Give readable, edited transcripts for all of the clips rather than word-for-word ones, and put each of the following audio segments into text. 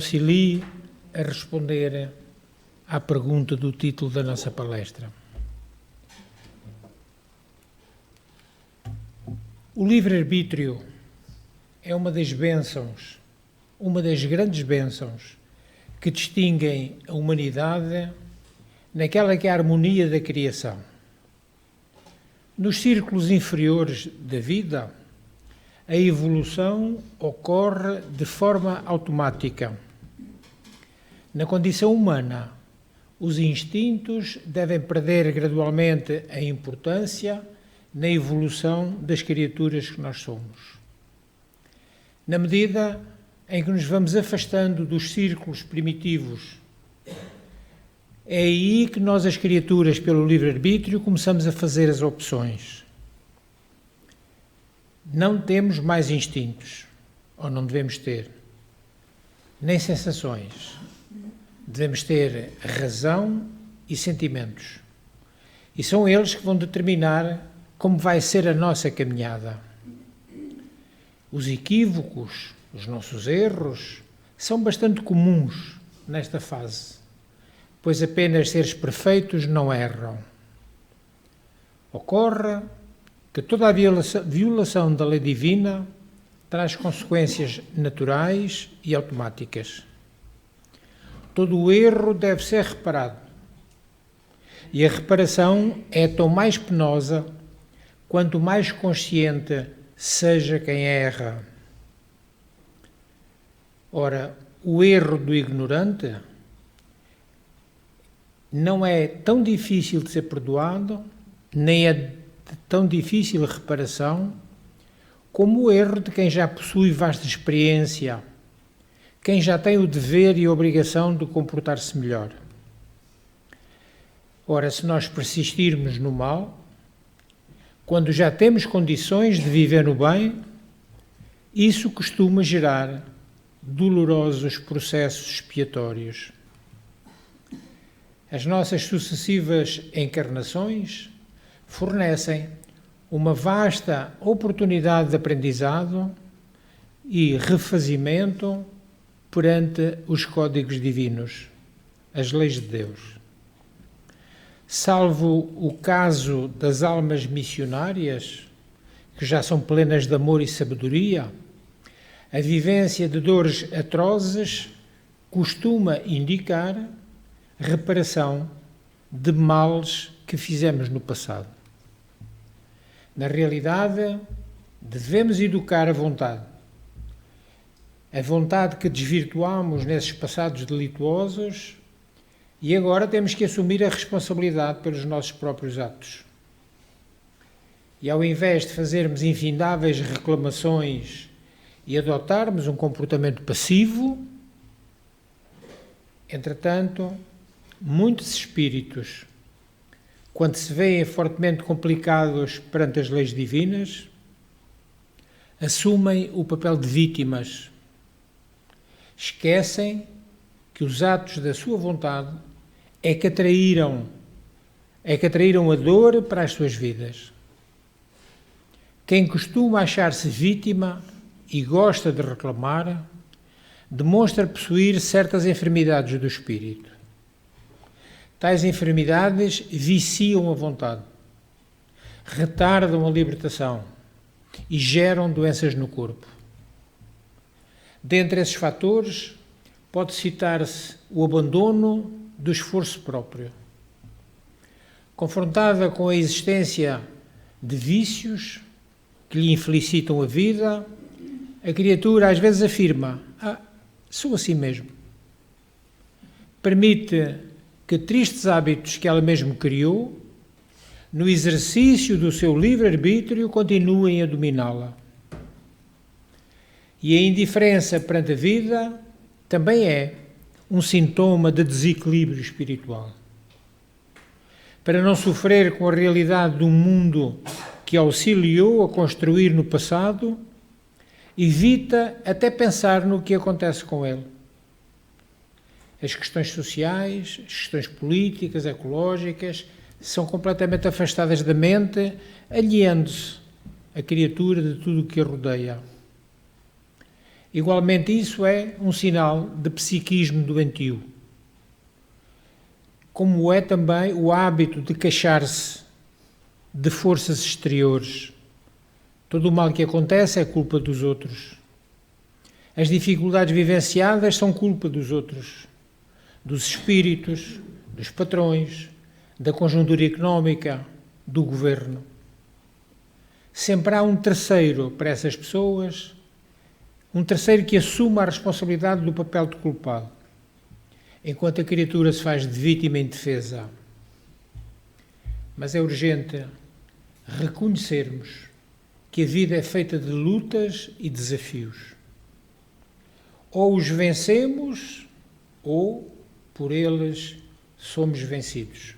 auxilie a responder à pergunta do título da nossa palestra. O livre-arbítrio é uma das bênçãos, uma das grandes bênçãos que distinguem a humanidade naquela que é a harmonia da criação. Nos círculos inferiores da vida, a evolução ocorre de forma automática. Na condição humana, os instintos devem perder gradualmente a importância na evolução das criaturas que nós somos. Na medida em que nos vamos afastando dos círculos primitivos, é aí que nós, as criaturas, pelo livre-arbítrio, começamos a fazer as opções. Não temos mais instintos, ou não devemos ter, nem sensações. Devemos ter razão e sentimentos. E são eles que vão determinar como vai ser a nossa caminhada. Os equívocos, os nossos erros, são bastante comuns nesta fase, pois apenas seres perfeitos não erram. Ocorre que toda a violação da lei divina traz consequências naturais e automáticas. Todo o erro deve ser reparado. E a reparação é tão mais penosa quanto mais consciente seja quem erra. Ora, o erro do ignorante não é tão difícil de ser perdoado, nem é de tão difícil a reparação, como o erro de quem já possui vasta experiência, quem já tem o dever e a obrigação de comportar-se melhor. Ora, se nós persistirmos no mal, quando já temos condições de viver no bem, isso costuma gerar dolorosos processos expiatórios. As nossas sucessivas encarnações fornecem uma vasta oportunidade de aprendizado e refazimento perante os códigos divinos, as leis de Deus. Salvo o caso das almas missionárias, que já são plenas de amor e sabedoria, a vivência de dores atrozes costuma indicar reparação de males que fizemos no passado. Na realidade, devemos educar a vontade que desvirtuámos nesses passados delituosos, e agora temos que assumir a responsabilidade pelos nossos próprios atos. E ao invés de fazermos infindáveis reclamações e adotarmos um comportamento passivo, entretanto, muitos espíritos, quando se veem fortemente complicados perante as leis divinas, assumem o papel de vítimas. Esquecem que os atos da sua vontade é que atraíram a dor para as suas vidas. Quem costuma achar-se vítima e gosta de reclamar, demonstra possuir certas enfermidades do espírito. Tais enfermidades viciam a vontade, retardam a libertação e geram doenças no corpo. Dentre esses fatores, pode citar-se o abandono do esforço próprio. Confrontada com a existência de vícios que lhe infelicitam a vida, a criatura às vezes afirma: sou assim mesmo. Permite que tristes hábitos que ela mesma criou, no exercício do seu livre-arbítrio, continuem a dominá-la. E a indiferença perante a vida também é um sintoma de desequilíbrio espiritual. Para não sofrer com a realidade do mundo que auxiliou a construir no passado, evita até pensar no que acontece com ele. As questões sociais, as questões políticas, ecológicas, são completamente afastadas da mente, aliando-se a criatura de tudo o que a rodeia. Igualmente, isso é um sinal de psiquismo doentio. Como é também o hábito de queixar-se de forças exteriores. Todo o mal que acontece é culpa dos outros. As dificuldades vivenciadas são culpa dos outros, dos espíritos, dos patrões, da conjuntura económica, do governo. Sempre há um terceiro para essas pessoas, um terceiro que assuma a responsabilidade do papel de culpado, enquanto a criatura se faz de vítima indefesa. Mas é urgente reconhecermos que a vida é feita de lutas e desafios. Ou os vencemos, ou, por eles, somos vencidos.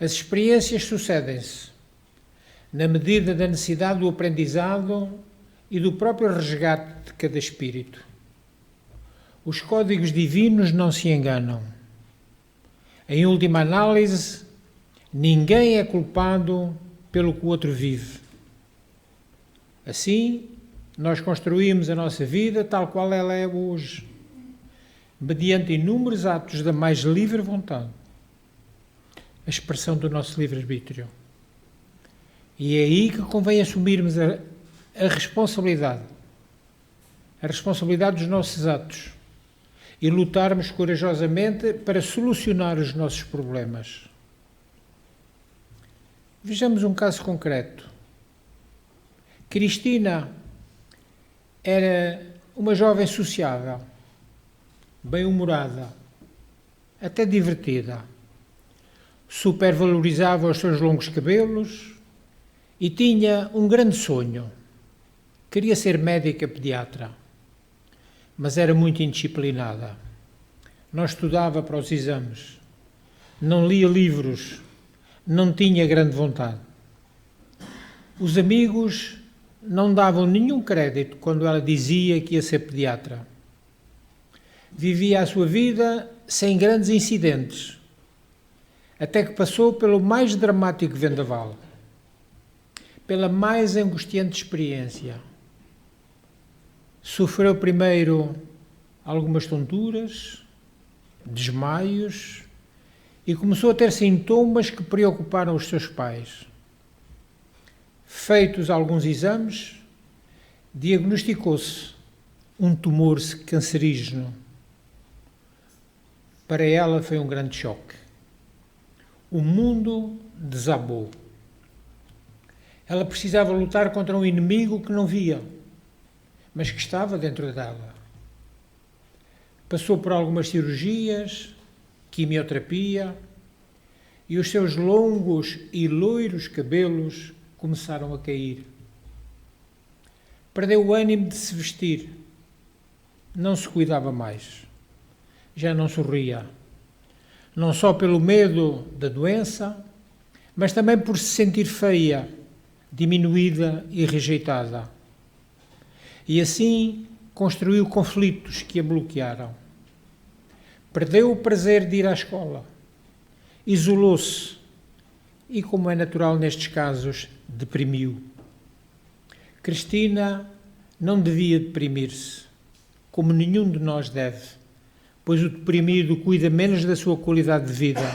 As experiências sucedem-se na medida da necessidade do aprendizado e do próprio resgate de cada espírito. Os códigos divinos não se enganam. Em última análise, ninguém é culpado pelo que o outro vive. Assim, nós construímos a nossa vida tal qual ela é hoje, mediante inúmeros atos da mais livre vontade, a expressão do nosso livre-arbítrio. E é aí que convém assumirmos a responsabilidade dos nossos atos e lutarmos corajosamente para solucionar os nossos problemas. Vejamos um caso concreto. Cristina era uma jovem sociável, bem-humorada, até divertida. Supervalorizava os seus longos cabelos e tinha um grande sonho. Queria ser médica pediatra, mas era muito indisciplinada. Não estudava para os exames, não lia livros, não tinha grande vontade. Os amigos não davam nenhum crédito quando ela dizia que ia ser pediatra. Vivia a sua vida sem grandes incidentes, até que passou pelo mais dramático vendaval, pela mais angustiante experiência. Sofreu primeiro algumas tonturas, desmaios e começou a ter sintomas que preocuparam os seus pais. Feitos alguns exames, diagnosticou-se um tumor cancerígeno. Para ela foi um grande choque. O mundo desabou. Ela precisava lutar contra um inimigo que não via, mas que estava dentro dela. Passou por algumas cirurgias, quimioterapia, e os seus longos e loiros cabelos começaram a cair. Perdeu o ânimo de se vestir. Não se cuidava mais. Já não sorria. Não só pelo medo da doença, mas também por se sentir feia, diminuída e rejeitada. E assim construiu conflitos que a bloquearam. Perdeu o prazer de ir à escola. Isolou-se e, como é natural nestes casos, deprimiu. Cristina não devia deprimir-se, como nenhum de nós deve, pois o deprimido cuida menos da sua qualidade de vida,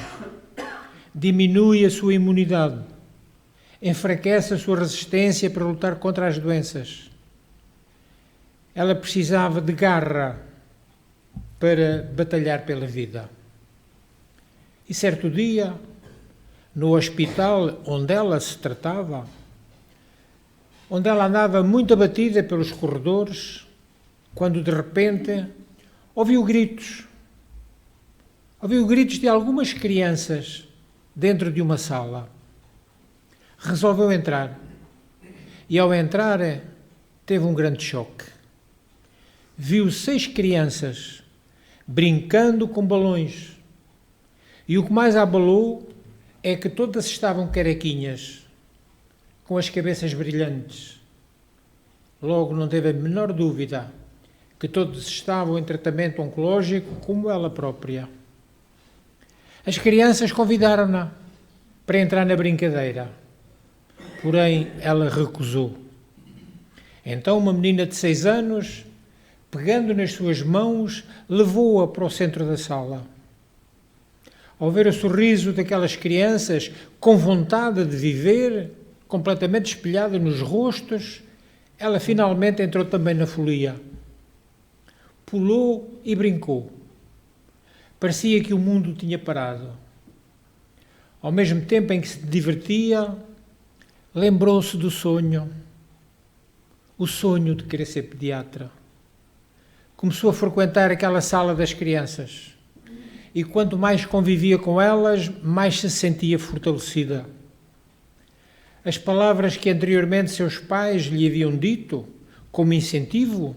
diminui a sua imunidade, enfraquece a sua resistência para lutar contra as doenças. Ela precisava de garra para batalhar pela vida. E certo dia, no hospital onde ela se tratava, onde ela andava muito abatida pelos corredores, quando de repente ouviu gritos de algumas crianças dentro de uma sala. Resolveu entrar e, ao entrar, teve um grande choque. Viu 6 crianças brincando com balões e o que mais a abalou é que todas estavam carequinhas, com as cabeças brilhantes. Logo não teve a menor dúvida que todos estavam em tratamento oncológico como ela própria. As crianças convidaram-na para entrar na brincadeira, porém ela recusou. Então uma menina de 6 anos, pegando nas suas mãos, levou-a para o centro da sala. Ao ver o sorriso daquelas crianças, com vontade de viver, completamente espelhado nos rostos, ela finalmente entrou também na folia. Pulou e brincou. Parecia que o mundo tinha parado. Ao mesmo tempo em que se divertia, lembrou-se do sonho. O sonho de querer ser pediatra. Começou a frequentar aquela sala das crianças. E quanto mais convivia com elas, mais se sentia fortalecida. As palavras que anteriormente seus pais lhe haviam dito, como incentivo,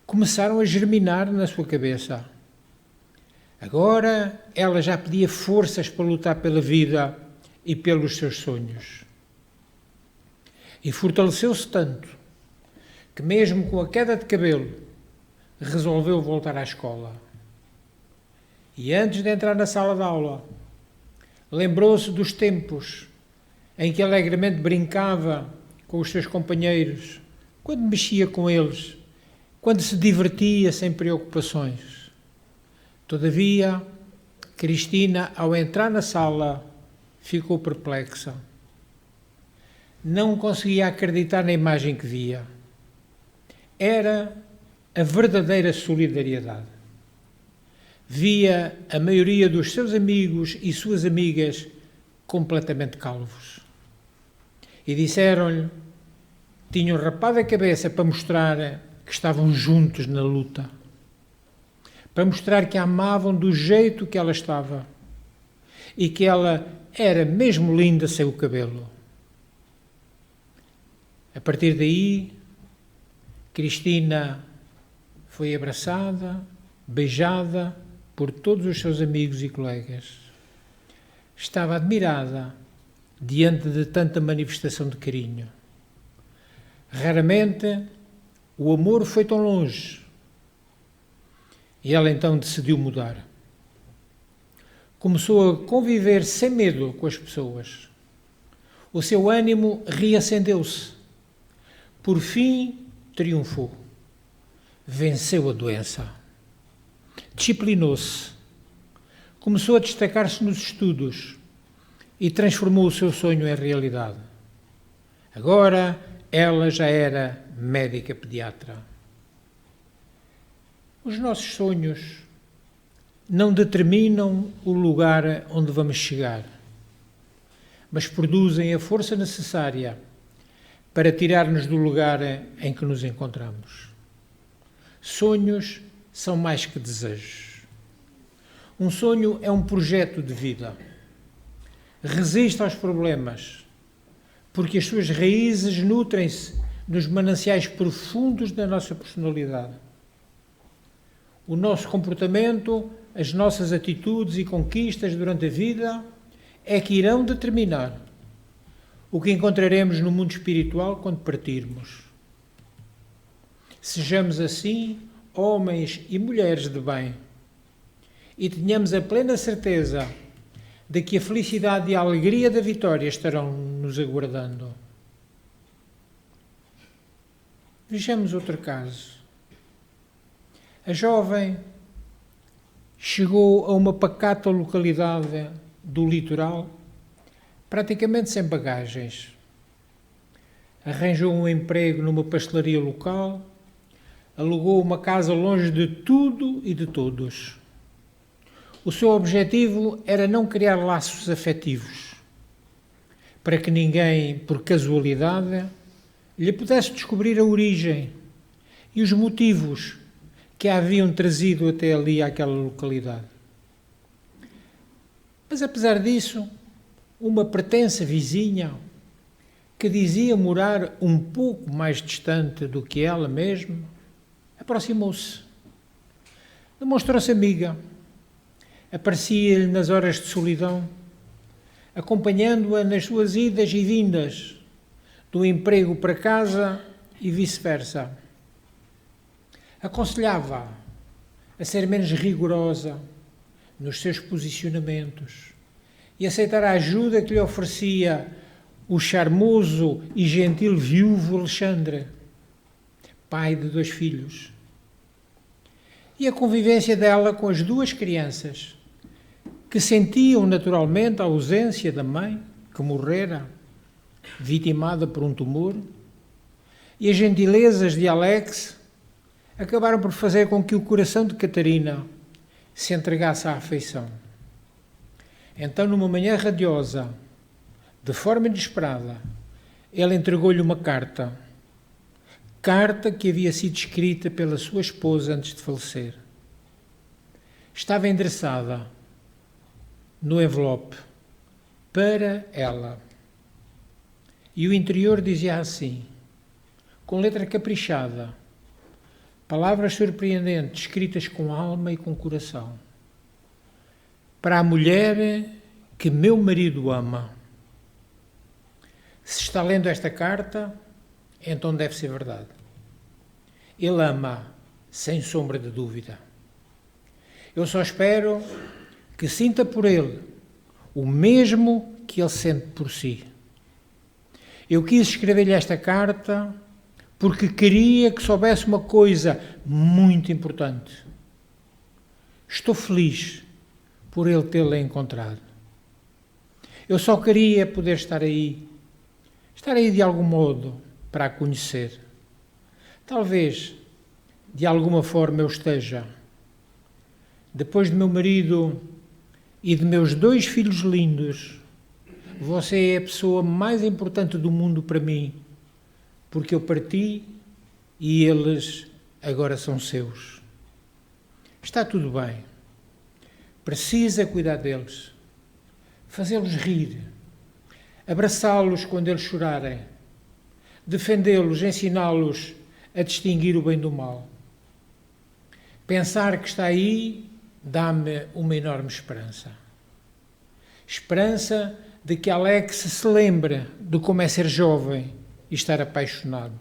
começaram a germinar na sua cabeça. Agora ela já pedia forças para lutar pela vida e pelos seus sonhos. E fortaleceu-se tanto que, mesmo com a queda de cabelo, resolveu voltar à escola. E antes de entrar na sala de aula, lembrou-se dos tempos em que alegremente brincava com os seus companheiros, quando mexia com eles, quando se divertia sem preocupações. Todavia, Cristina, ao entrar na sala, ficou perplexa. Não conseguia acreditar na imagem que via. Era a verdadeira solidariedade. Via a maioria dos seus amigos e suas amigas completamente calvos. E disseram-lhe, tinham rapado a cabeça para mostrar que estavam juntos na luta. Para mostrar que a amavam do jeito que ela estava. E que ela era mesmo linda sem o cabelo. A partir daí, Cristina foi abraçada, beijada por todos os seus amigos e colegas. Estava admirada diante de tanta manifestação de carinho. Raramente o amor foi tão longe. E ela então decidiu mudar. Começou a conviver sem medo com as pessoas. O seu ânimo reacendeu-se. Por fim, triunfou. Venceu a doença. Disciplinou-se. Começou a destacar-se nos estudos e transformou o seu sonho em realidade. Agora, ela já era médica pediatra. Os nossos sonhos não determinam o lugar onde vamos chegar, mas produzem a força necessária para tirar-nos do lugar em que nos encontramos. Sonhos são mais que desejos. Um sonho é um projeto de vida. Resiste aos problemas, porque as suas raízes nutrem-se nos mananciais profundos da nossa personalidade. O nosso comportamento, as nossas atitudes e conquistas durante a vida é que irão determinar o que encontraremos no mundo espiritual quando partirmos. Sejamos assim homens e mulheres de bem e tenhamos a plena certeza de que a felicidade e a alegria da vitória estarão nos aguardando. Vejamos outro caso. A jovem chegou a uma pacata localidade do litoral, praticamente sem bagagens. Arranjou um emprego numa pastelaria local, alugou uma casa longe de tudo e de todos. O seu objetivo era não criar laços afetivos, para que ninguém, por casualidade, lhe pudesse descobrir a origem e os motivos que a haviam trazido até ali àquela localidade. Mas apesar disso, uma pretensa vizinha, que dizia morar um pouco mais distante do que ela mesma, aproximou-se. Demonstrou-se amiga. Aparecia-lhe nas horas de solidão, acompanhando-a nas suas idas e vindas, do emprego para casa e vice-versa. Aconselhava-a a ser menos rigorosa nos seus posicionamentos e aceitar a ajuda que lhe oferecia o charmoso e gentil viúvo Alexandre. pai de 2 filhos. E a convivência dela com as 2 crianças, que sentiam naturalmente a ausência da mãe, que morrera, vitimada por um tumor, e as gentilezas de Alex acabaram por fazer com que o coração de Catarina se entregasse à afeição. Então, numa manhã radiosa, de forma inesperada, ele entregou-lhe uma carta que havia sido escrita pela sua esposa antes de falecer. Estava endereçada no envelope para ela. E o interior dizia assim, com letra caprichada, palavras surpreendentes, escritas com alma e com coração. Para a mulher que meu marido ama. Se está lendo esta carta, então deve ser verdade. Ele ama, sem sombra de dúvida. Eu só espero que sinta por ele o mesmo que ele sente por si. Eu quis escrever-lhe esta carta porque queria que soubesse uma coisa muito importante. Estou feliz por ele tê-la encontrado. Eu só queria poder estar aí de algum modo para a conhecer. Talvez, de alguma forma, eu esteja. Depois de meu marido e de meus 2 filhos lindos, você é a pessoa mais importante do mundo para mim, porque eu parti e eles agora são seus. Está tudo bem. Precisa cuidar deles, fazê-los rir, abraçá-los quando eles chorarem, defendê-los, ensiná-los a distinguir o bem do mal. Pensar que está aí dá-me uma enorme esperança. Esperança de que Alex se lembre de como é ser jovem e estar apaixonado.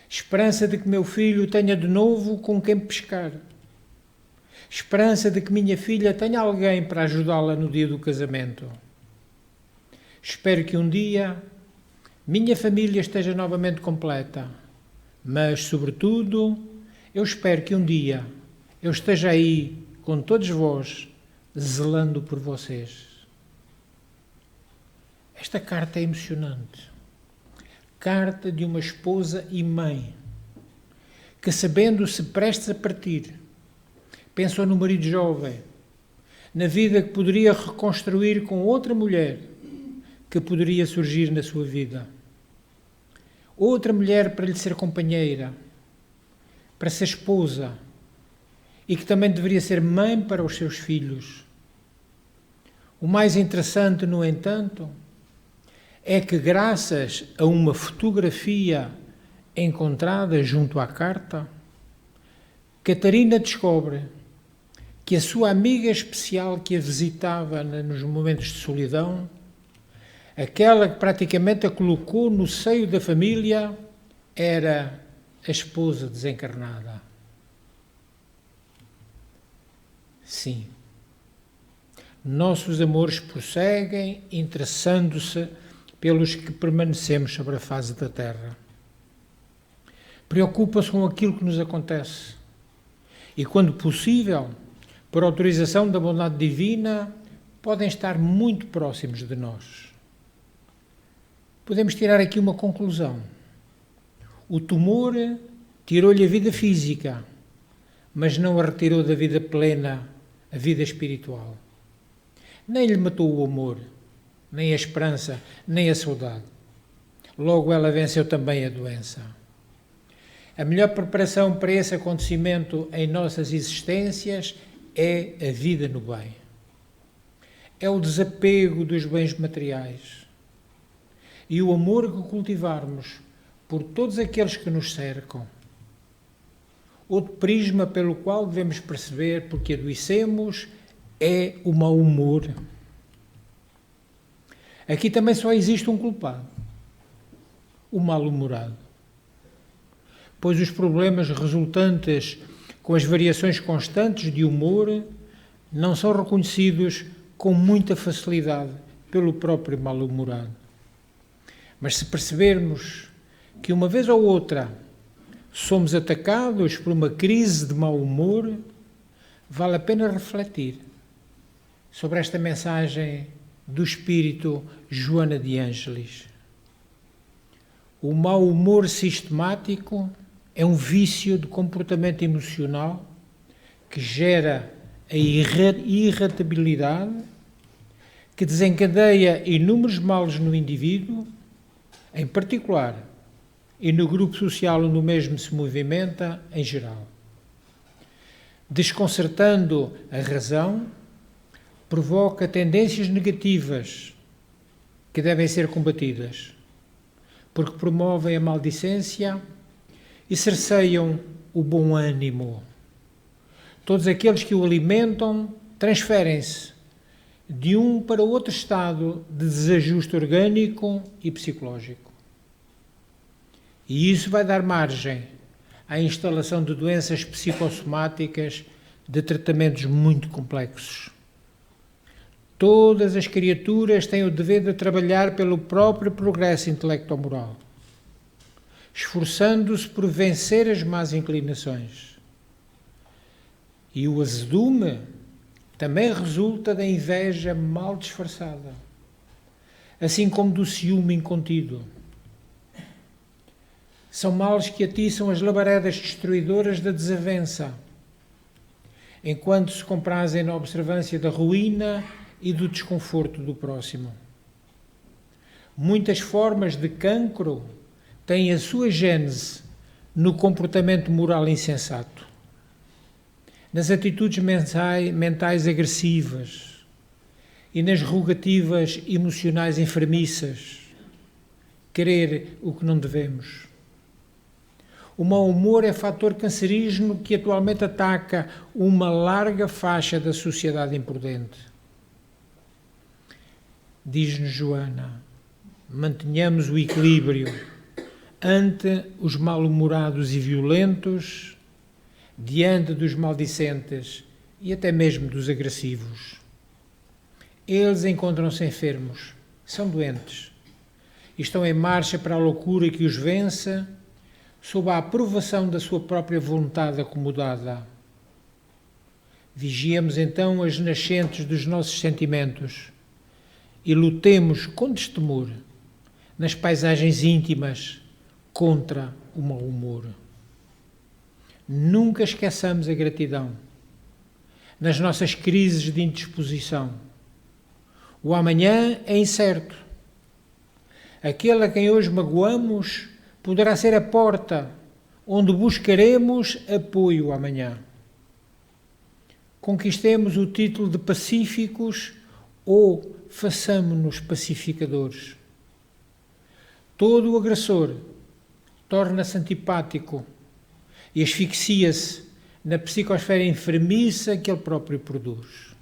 Esperança de que meu filho tenha de novo com quem pescar. Esperança de que minha filha tenha alguém para ajudá-la no dia do casamento. Espero que um dia minha família esteja novamente completa, mas, sobretudo, eu espero que um dia eu esteja aí com todos vós, zelando por vocês. Esta carta é emocionante. Carta de uma esposa e mãe, que, sabendo-se prestes a partir, pensou no marido jovem, na vida que poderia reconstruir com outra mulher que poderia surgir na sua vida. Outra mulher para lhe ser companheira, para ser esposa, e que também deveria ser mãe para os seus filhos. O mais interessante, no entanto, é que, graças a uma fotografia encontrada junto à carta, Catarina descobre que a sua amiga especial que a visitava nos momentos de solidão, aquela que praticamente a colocou no seio da família, era a esposa desencarnada. Sim, nossos amores prosseguem interessando-se pelos que permanecemos sobre a face da terra. Preocupa-se com aquilo que nos acontece e, quando possível, por autorização da bondade divina, podem estar muito próximos de nós. Podemos tirar aqui uma conclusão. O tumor tirou-lhe a vida física, mas não a retirou da vida plena, a vida espiritual. Nem lhe matou o amor, nem a esperança, nem a saudade. Logo ela venceu também a doença. A melhor preparação para esse acontecimento em nossas existências é a vida no bem. É o desapego dos bens materiais e o amor que cultivarmos por todos aqueles que nos cercam. Outro prisma pelo qual devemos perceber porque adoecemos é o mau humor. Aqui também só existe um culpado, o mal-humorado. Pois os problemas resultantes com as variações constantes de humor não são reconhecidos com muita facilidade pelo próprio mal-humorado. Mas se percebermos que uma vez ou outra somos atacados por uma crise de mau humor, vale a pena refletir sobre esta mensagem do espírito Joana de Ângelis. O mau humor sistemático é um vício de comportamento emocional que gera a irritabilidade, que desencadeia inúmeros males no indivíduo, em particular, e no grupo social onde o mesmo se movimenta, em geral. Desconcertando a razão, provoca tendências negativas que devem ser combatidas, porque promovem a maldicência e cerceiam o bom ânimo. Todos aqueles que o alimentam transferem-se de um para outro estado de desajuste orgânico e psicológico. E isso vai dar margem à instalação de doenças psicossomáticas de tratamentos muito complexos. Todas as criaturas têm o dever de trabalhar pelo próprio progresso intelecto-moral, esforçando-se por vencer as más inclinações. E o azedume também resulta da inveja mal disfarçada, assim como do ciúme incontido. São males que atiçam as labaredas destruidoras da desavença, enquanto se comprazem na observância da ruína e do desconforto do próximo. Muitas formas de cancro têm a sua gênese no comportamento moral insensato, nas atitudes mentais agressivas e nas rogativas emocionais enfermiças, querer o que não devemos. O mau humor é fator cancerígeno que atualmente ataca uma larga faixa da sociedade imprudente. Diz-nos Joana, mantenhamos o equilíbrio ante os mal-humorados e violentos, diante dos maldicentes e até mesmo dos agressivos. Eles encontram-se enfermos, são doentes, e estão em marcha para a loucura que os vença, sob a aprovação da sua própria vontade acomodada. Vigiemos então as nascentes dos nossos sentimentos e lutemos com destemor nas paisagens íntimas contra o mau humor. Nunca esqueçamos a gratidão nas nossas crises de indisposição. O amanhã é incerto. Aquele a quem hoje magoamos poderá ser a porta onde buscaremos apoio amanhã. Conquistemos o título de pacíficos ou façamo-nos pacificadores. Todo o agressor torna-se antipático e asfixia-se na psicosfera enfermiça que ele próprio produz.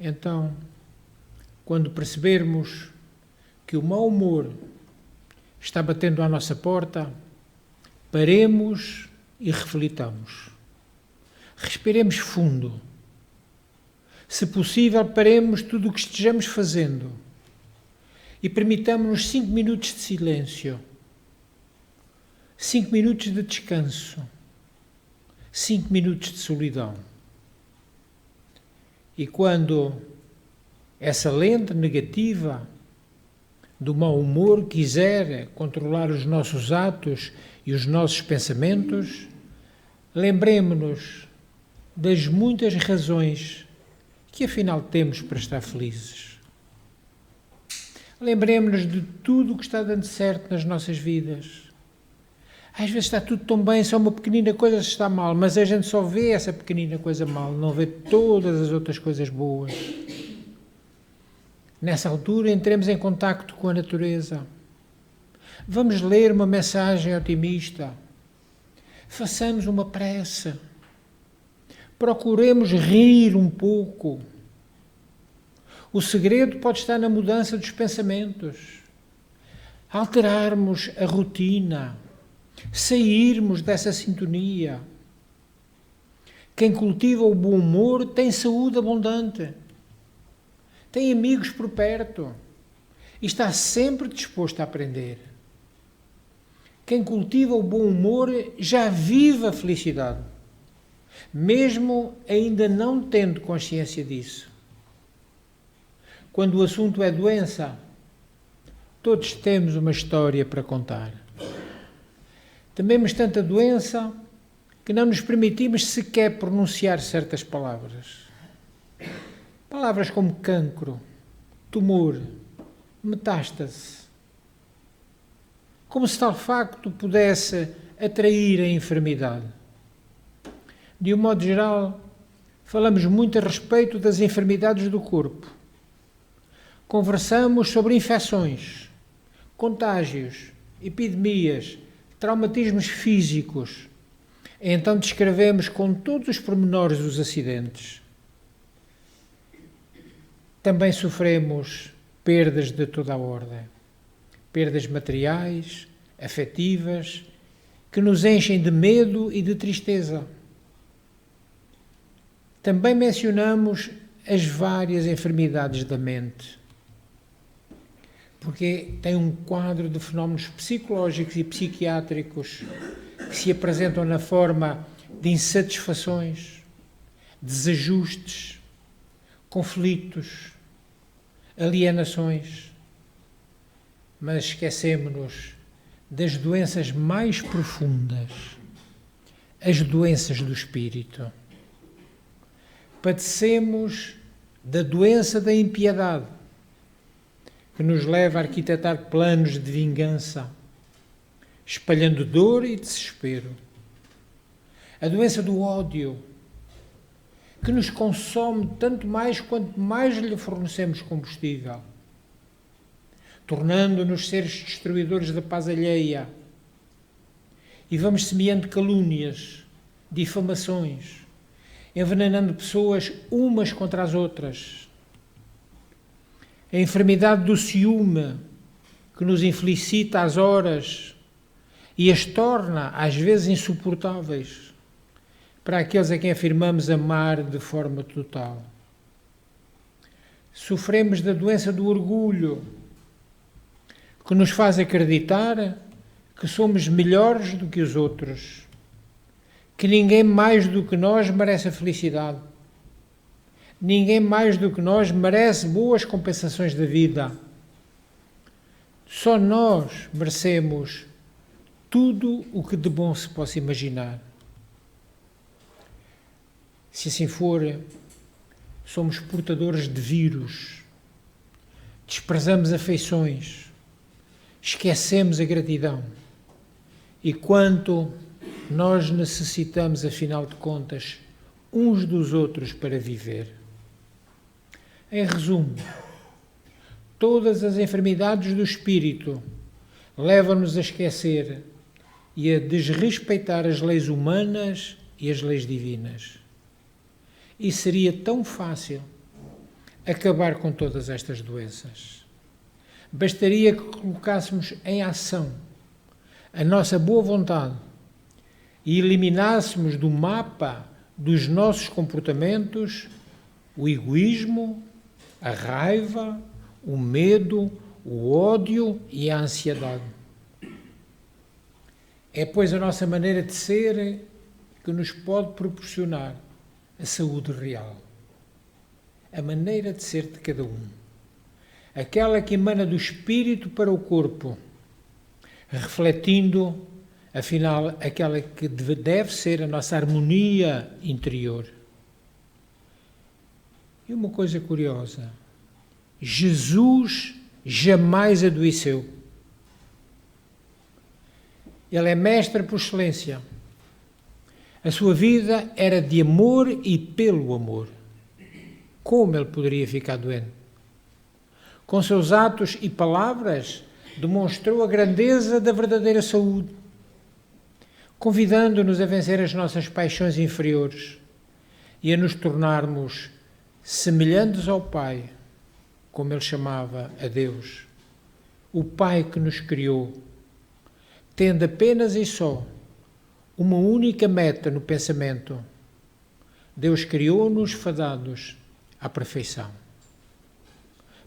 Então, quando percebermos que o mau humor está batendo à nossa porta, paremos e reflitamos. Respiremos fundo. Se possível, paremos tudo o que estejamos fazendo e permitamos-nos 5 minutos de silêncio, 5 minutos de descanso, 5 minutos de solidão. E quando essa lente negativa do mau humor quiser controlar os nossos atos e os nossos pensamentos, lembremo-nos das muitas razões que afinal temos para estar felizes. Lembremo-nos de tudo o que está dando certo nas nossas vidas. Às vezes está tudo tão bem, só uma pequenina coisa está mal, mas a gente só vê essa pequenina coisa mal, não vê todas as outras coisas boas. Nessa altura, entremos em contacto com a natureza. Vamos ler uma mensagem otimista. Façamos uma prece. Procuremos rir um pouco. O segredo pode estar na mudança dos pensamentos. Alterarmos a rotina. Sairmos dessa sintonia. Quem cultiva o bom humor tem saúde abundante. Tem amigos por perto e está sempre disposto a aprender. Quem cultiva o bom humor já vive a felicidade, mesmo ainda não tendo consciência disso. Quando o assunto é doença, todos temos uma história para contar. Tememos tanta doença que não nos permitimos sequer pronunciar certas palavras. Palavras como cancro, tumor, metástase. Como se tal facto pudesse atrair a enfermidade. De um modo geral, falamos muito a respeito das enfermidades do corpo. Conversamos sobre infecções, contágios, epidemias, traumatismos físicos. Então descrevemos com todos os pormenores os acidentes. Também sofremos perdas de toda a ordem. Perdas materiais, afetivas, que nos enchem de medo e de tristeza. Também mencionamos as várias enfermidades da mente, porque tem um quadro de fenómenos psicológicos e psiquiátricos que se apresentam na forma de insatisfações, desajustes, conflitos, alienações. Mas esquecemos-nos das doenças mais profundas, as doenças do espírito. Padecemos da doença da impiedade, que nos leva a arquitetar planos de vingança, espalhando dor e desespero. A doença do ódio, que nos consome tanto mais quanto mais lhe fornecemos combustível, tornando-nos seres destruidores da paz alheia. E vamos semeando calúnias, difamações, envenenando pessoas umas contra as outras. A enfermidade do ciúme, que nos infelicita às horas e as torna, às vezes, insuportáveis para aqueles a quem afirmamos amar de forma total. Sofremos da doença do orgulho, que nos faz acreditar que somos melhores do que os outros, que ninguém mais do que nós merece a felicidade, ninguém mais do que nós merece boas compensações da vida. Só nós merecemos tudo o que de bom se possa imaginar. Se assim for, somos portadores de vírus, desprezamos afeições, esquecemos a gratidão e quanto nós necessitamos, afinal de contas, uns dos outros para viver. Em resumo, todas as enfermidades do espírito levam-nos a esquecer e a desrespeitar as leis humanas e as leis divinas. E seria tão fácil acabar com todas estas doenças. Bastaria que colocássemos em ação a nossa boa vontade e eliminássemos do mapa dos nossos comportamentos o egoísmo, a raiva, o medo, o ódio e a ansiedade. É, pois, a nossa maneira de ser que nos pode proporcionar a saúde real. A maneira de ser de cada um. Aquela que emana do espírito para o corpo, refletindo, afinal, aquela que deve ser a nossa harmonia interior. E uma coisa curiosa, Jesus jamais adoeceu. Ele é mestre por excelência. A sua vida era de amor e pelo amor. Como ele poderia ficar doente? Com seus atos e palavras, demonstrou a grandeza da verdadeira saúde, convidando-nos a vencer as nossas paixões inferiores e a nos tornarmos semelhantes ao Pai, como ele chamava a Deus, o Pai que nos criou, tendo apenas e só uma única meta no pensamento. Deus criou-nos fadados à perfeição.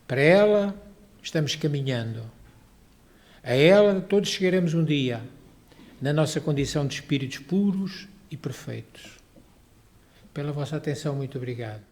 Para ela estamos caminhando. A ela todos chegaremos um dia, na nossa condição de espíritos puros e perfeitos. Pela vossa atenção, muito obrigado.